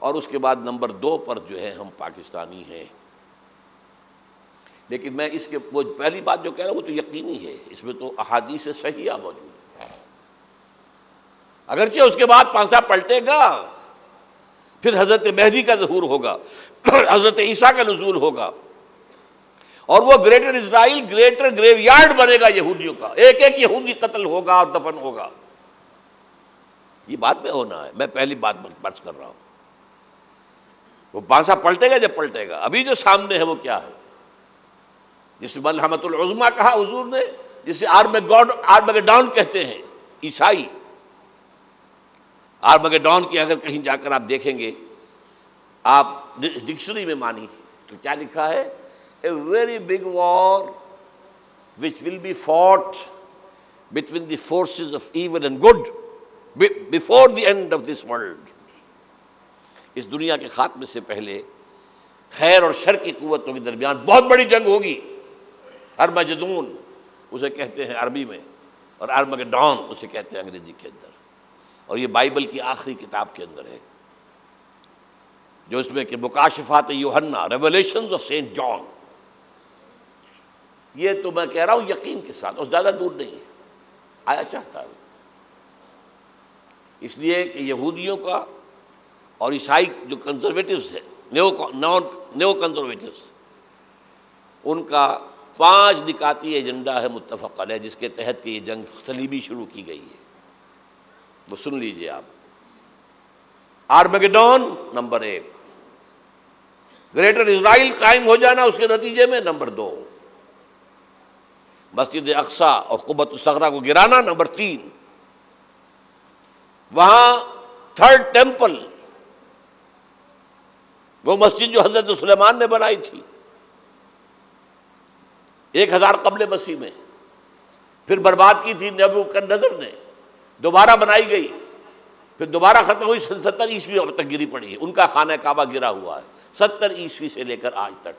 اور اس کے بعد نمبر 2 پر جو ہے ہم پاکستانی ہیں. لیکن میں اس کے وہ پہلی بات جو کہہ رہا ہوں وہ تو یقینی ہے، اس میں تو احادیث صحیحہ موجود ہے. اگرچہ اس کے بعد پانسا پلٹے گا، پھر حضرت مہدی کا ظہور ہوگا، حضرت عیسیٰ کا نزول ہوگا، اور وہ گریٹر اسرائیل گریٹر گریو یارڈ بنے گا یہودیوں کا. ایک ایک یہودی قتل ہوگا اور دفن ہوگا. یہ بات میں ہونا ہے، میں پہلی بات برس کر رہا ہوں. وہ پانسا پلٹے گا جب پلٹے گا. ابھی جو سامنے ہے وہ کیا ہے؟ جس ملحمۃ العظمیٰ کہا حضور نے، جسے آرمگیڈون کہتے ہیں عیسائی. آرمگیڈون کی اگر کہیں جا کر آپ دیکھیں گے، آپ ڈکشنری میں مانی تو کیا لکھا ہے؟ A very big war which will be fought between the forces of evil and good before the end of this world. اس دنیا کے خاتمے سے پہلے خیر اور شر کی قوتوں کے درمیان بہت بڑی جنگ ہوگی. ارمجدون اسے کہتے ہیں عربی میں، اور آرمگیڈون اسے کہتے ہیں انگریزی کے اندر. اور یہ بائبل کی آخری کتاب کے اندر ہے، جو اس میں کہ مکاشفات یوحنا، ریولیشنز آف سینٹ جان. یہ تو میں کہہ رہا ہوں یقین کے ساتھ، اور زیادہ دور نہیں ہے، آیا چاہتا ہے. اس لیے کہ یہودیوں کا اور عیسائی جو کنزرویٹوز ہیں، نیو کنزرویٹوز، ان کا 5 نکاتی ایجنڈا ہے متفق علیہ، جس کے تحت کہ یہ جنگ صلیبی شروع کی گئی ہے. وہ سن لیجئے آپ. آرمگیڈون نمبر 1، گریٹر اسرائیل قائم ہو جانا اس کے نتیجے میں نمبر 2، مسجد اقصی اور قبۃ الصغریٰ کو گرانا نمبر 3، وہاں 3rd ٹیمپل، وہ مسجد جو حضرت سلیمان نے بنائی تھی 1000 قبل مسیح میں، پھر برباد کی تھی نبوکدنضر نے، دوبارہ بنائی گئی، پھر دوبارہ ختم ہوئی 70 عیسوی تک گری پڑی ہے. ان کا خانہ کعبہ گرا ہوا ہے 70 عیسوی سے لے کر آج تک.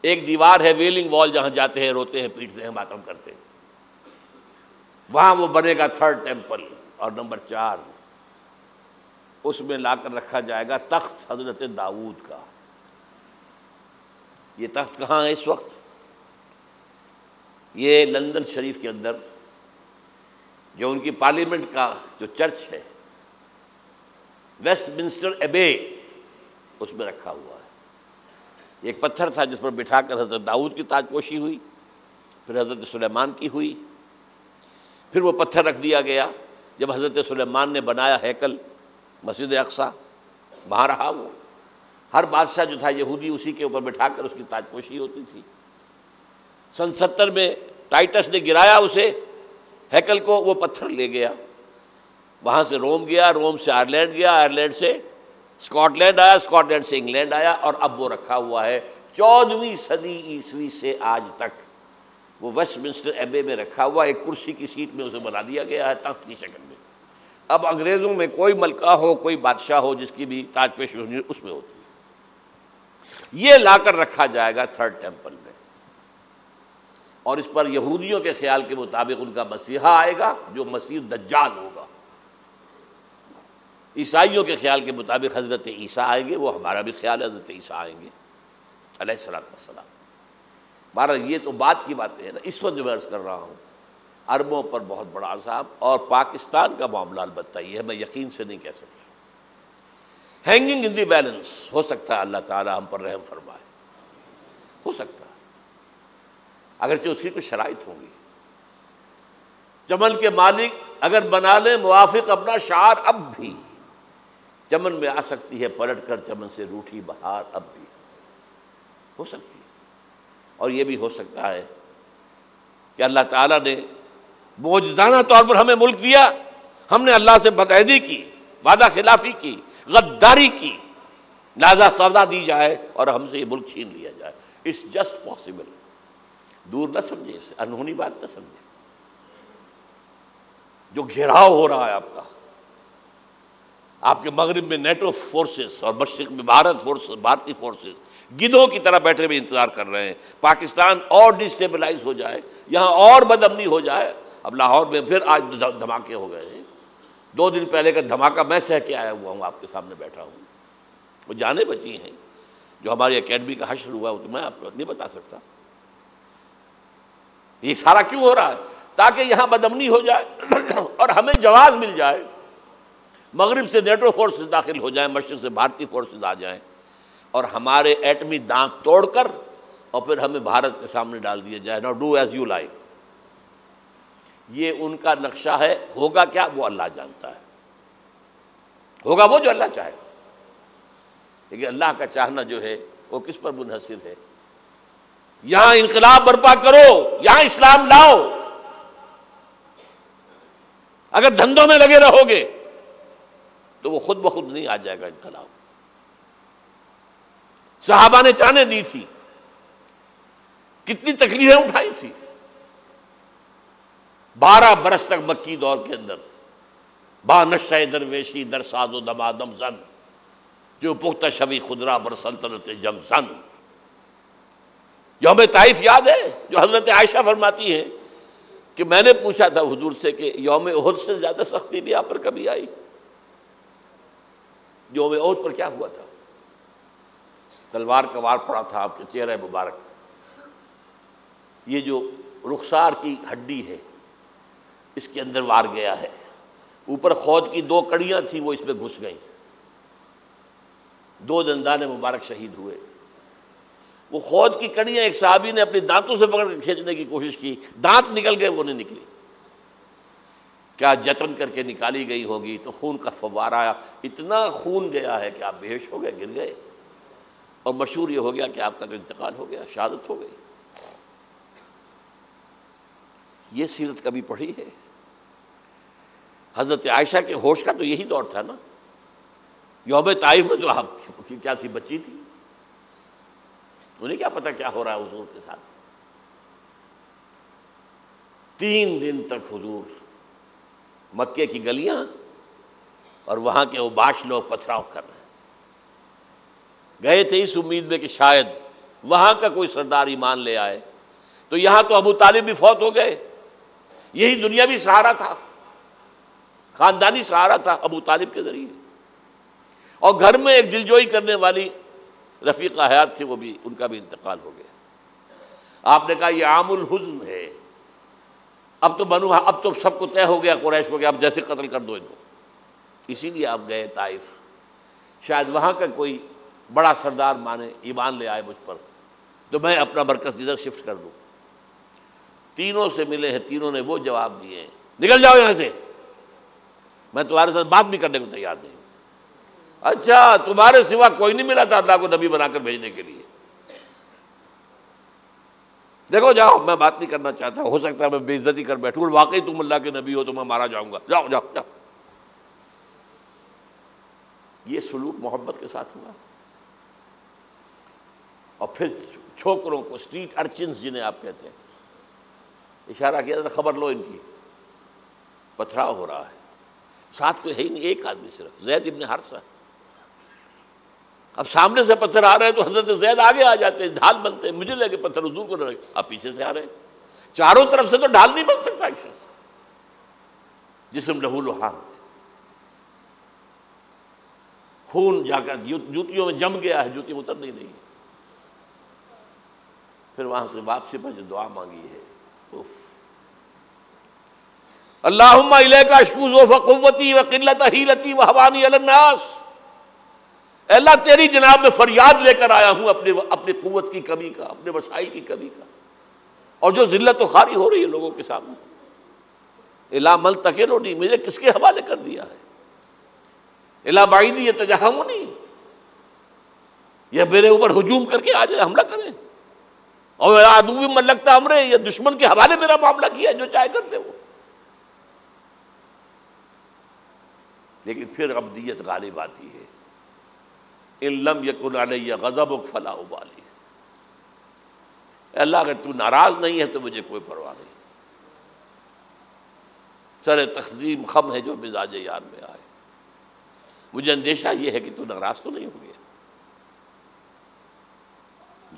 ایک دیوار ہے ویلنگ وال، جہاں جاتے ہیں، روتے ہیں، پیٹتے ہیں، ماتم کرتے ہیں، وہاں وہ بنے گا 3rd ٹیمپل. اور نمبر 4، اس میں لا کر رکھا جائے گا تخت حضرت داؤد کا. یہ تخت کہاں ہے اس وقت؟ یہ لندن شریف کے اندر، جو ان کی پارلیمنٹ کا جو چرچ ہے، ویسٹ منسٹر ایبے، اس میں رکھا ہوا ہے. ایک پتھر تھا جس پر بٹھا کر حضرت داؤد کی تاج پوشی ہوئی، پھر حضرت سلیمان کی ہوئی، پھر وہ پتھر رکھ دیا گیا جب حضرت سلیمان نے بنایا ہیکل مسجد اقصی، وہاں رہا وہ. ہر بادشاہ جو تھا یہودی اسی کے اوپر بٹھا کر اس کی تاج پوشی ہوتی تھی. سن 70 میں ٹائٹس نے گرایا اسے ہیکل کو، وہ پتھر لے گیا، وہاں سے روم گیا، روم سے آئرلینڈ گیا، آئرلینڈ سے اسکاٹ لینڈ آیا، اسکاٹ لینڈ سے انگلینڈ آیا، اور اب وہ رکھا ہوا ہے 14ویں صدی عیسوی سے آج تک. وہ ویسٹ منسٹر ایبے میں رکھا ہوا، ایک کرسی کی سیٹ میں اسے بنا دیا گیا ہے تخت کی شکل میں. اب انگریزوں میں کوئی ملکہ ہو، کوئی بادشاہ ہو، جس کی بھی تاج پوشی ہونی اس میں ہوتی ہے. یہ لا کر رکھا جائے گا 3rd ٹیمپل میں، اور اس پر یہودیوں کے خیال کے مطابق ان کا مسیحا آئے گا جو مسیح دجال ہوگا. عیسائیوں کے خیال کے مطابق حضرت عیسیٰ آئیں گے، وہ ہمارا بھی خیال ہے حضرت عیسیٰ آئیں گے علیہ الصلوۃ والسلام. بہرحال یہ تو بات کی باتیں ہیں نا. اس وقت جو میں عرض کر رہا ہوں، عربوں پر بہت بڑا عذاب، اور پاکستان کا معاملہ البتہ یہ ہے، میں یقین سے نہیں کہہ سکتا. ہینگنگ ان دی بیلنس، ہو سکتا ہے اللہ تعالیٰ ہم پر رحم فرمائے، ہو سکتا ہے، اگرچہ اس کی کچھ شرائط ہوں گی. چمن کے مالک اگر بنا لیں موافق اپنا شعار، اب بھی چمن میں آ سکتی ہے پلٹ کر چمن سے روٹھی بہار، اب بھی ہو سکتی ہے. اور یہ بھی ہو سکتا ہے کہ اللہ تعالیٰ نے معجزانہ طور پر ہمیں ملک دیا، ہم نے اللہ سے بدعہدی کی، وعدہ خلافی کی، غداری کی، لہذا سزا دی جائے اور ہم سے یہ ملک چھین لیا جائے. It's just possible. دور نہ سمجھے اسے، انہونی بات نہ سمجھے. جو گھیراؤ ہو رہا ہے آپ کے مغرب میں نیٹو فورسز اور مشرق میں بھارتی فورسز گدھوں کی طرح بیٹھے ہوئے انتظار کر رہے ہیں پاکستان اور ڈسٹیبلائز ہو جائے، یہاں اور بدامنی ہو جائے. اب لاہور میں پھر آج دھماکے ہو گئے ہیں. 2 دن پہلے کا دھماکہ میں سہ کے آیا ہوا ہوں، آپ کے سامنے بیٹھا ہوں. وہ جانیں بچی ہیں. جو ہماری اکیڈمی کا حشر ہوا وہ تو میں آپ کو نہیں بتا سکتا. یہ سارا کیوں ہو رہا ہے؟ تاکہ یہاں بدامنی ہو جائے اور ہمیں جواز مل جائے. مغرب سے نیٹو فورسز داخل ہو جائیں، مشرق سے بھارتی فورسز آ جائیں اور ہمارے ایٹمی دانت توڑ کر اور پھر ہمیں بھارت کے سامنے ڈال دیا جائے. نو ڈو ایز یو لائک. یہ ان کا نقشہ ہے. ہوگا کیا وہ اللہ جانتا ہے. ہوگا وہ جو اللہ چاہے. لیکن اللہ کا چاہنا جو ہے وہ کس پر منحصر ہے؟ یہاں انقلاب برپا کرو، یہاں اسلام لاؤ. اگر دھندوں میں لگے رہو گے تو وہ خود بخود نہیں آ جائے گا انقلاب. صحابہ نے جانیں دی تھی، کتنی تکلیفیں اٹھائی تھی. 12 برس تک مکی دور کے اندر با نشہ درویشی در ساز و دمادم زن جو پختہ شبی خدرا بر سلطنت جم زن. یوم طائف یاد ہے جو حضرت عائشہ فرماتی ہیں کہ میں نے پوچھا تھا حضور سے کہ یوم احد سے زیادہ سختی بھی آپ پر کبھی آئی؟ یوم احد پر کیا ہوا تھا؟ تلوار کا وار پڑا تھا آپ کے چہرہ مبارک. یہ جو رخسار کی ہڈی ہے اس کے اندر وار گیا ہے. اوپر خود کی 2 کڑیاں تھیں وہ اس میں گھس گئیں. 2 دندان مبارک شہید ہوئے. وہ خود کی کڑیاں ایک صحابی نے اپنے دانتوں سے پکڑ کر کھینچنے کی کوشش کی، دانت نکل گئے، وہ نہیں نکلی. کیا جتن کر کے نکالی گئی ہوگی تو خون کا فوارہ آیا. اتنا خون گیا ہے کہ آپ بے ہوش ہو گئے، گر گئے. اور مشہور یہ ہو گیا کہ آپ کا تو انتقال ہو گیا، شہادت ہو گئی. یہ سیرت کبھی پڑھی ہے؟ حضرت عائشہ کے ہوش کا تو یہی دور تھا نا. یوم طائف میں جو آپ کی کیا تھی، بچی تھی، انہیں کیا پتا کیا ہو رہا ہے حضور کے ساتھ. 3 دن تک حضور مکے کی گلیاں اور وہاں کے اوباش لوگ پتھراؤ کر رہے ہیں. گئے تھے اس امید میں کہ شاید وہاں کا کوئی سردار ایمان لے آئے. تو یہاں تو ابو طالب بھی فوت ہو گئے. یہی دنیاوی سہارا تھا، خاندانی سہارا تھا ابو طالب کے ذریعے. اور گھر میں ایک دلجوئی کرنے والی رفیقہ حیات تھی، وہ بھی، ان کا بھی انتقال ہو گیا. آپ نے کہا یہ عام الحزن ہے. اب تو سب کو طے ہو گیا قریش کو کہ اب جیسے قتل کر دو ان کو. اسی لیے آپ گئے طائف. شاید وہاں کا کوئی بڑا سردار مانے، ایمان لے آئے مجھ پر تو میں اپنا مرکز ادھر شفٹ کر دوں. تینوں سے ملے ہیں، تینوں نے وہ جواب دیے ہیں، نکل جاؤ یہاں سے، میں تمہارے ساتھ بات بھی کرنے کو تیار نہیں ہوں. اچھا تمہارے سوا کوئی نہیں ملا تھا اللہ کو نبی بنا کر بھیجنے کے لیے؟ دیکھو جاؤ، میں بات نہیں کرنا چاہتا، ہو سکتا ہے میں بے عزتی کر بیٹھوں، اور واقعی تم اللہ کے نبی ہو تو میں مارا جاؤں گا. جاؤ جاؤ جاؤ. یہ سلوک محبت کے ساتھ ہوا. اور پھر چھوکروں کو، اسٹریٹ ارچنز جنہیں آپ کہتے ہیں، اشارہ کیا تھا، خبر لو ان کی، پتھراؤ ہو رہا ہے. ساتھ کوئی ہے ہی نہیں، ایک آدمی صرف، زید ابن حارثہ. اب سامنے سے پتھر آ رہے ہیں تو حضرت زید آگے آ جاتے ہیں، ڈھال بنتے ہیں. مجھے لگے پتھر حضور کو نہ لگے، آپ پیچھے سے آ رہے ہیں. چاروں طرف سے تو ڈھال نہیں بن سکتا. جسم لہو لہان، خون جا کر جوتیوں میں جم گیا ہے، جوتی اتر نہیں رہی. پھر وہاں سے واپسی پر جو دعا مانگی ہے، اللہم الیک اشکو ضعف قوتی وقلت حیلتی وہوانی علی الناس. اے اللہ تیری جناب میں فریاد لے کر آیا ہوں اپنی قوت کی کمی کا، اپنے وسائل کی کمی کا، اور جو ذلت و خواری ہو رہی ہے لوگوں کے سامنے. الا ملتقننی، مجھے کس کے حوالے کر دیا ہے؟ الا بعیدی یتجہمنی، یہ میرے اوپر ہجوم کر کے آ جائے، حملہ کریں. اور عدو ملکتا امرے، یہ دشمن کے حوالے میرا معاملہ کیا، جو چاہے کر دے وہ. لیکن پھر عبدیت غالب آتی ہے. ان لم یکن علی غضبک فلا ابالی. اللہ اگر تو ناراض نہیں ہے تو مجھے کوئی پرواہ نہیں. سر تقسیم خم ہے جو مزاج یار میں آئے. مجھے اندیشہ یہ ہے کہ تو ناراض تو نہیں ہو گیا.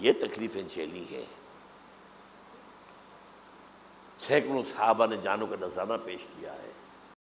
یہ تکلیفیں جھیلی ہے. سینکڑوں صحابہ نے جانوں کا نذرانہ پیش کیا ہے.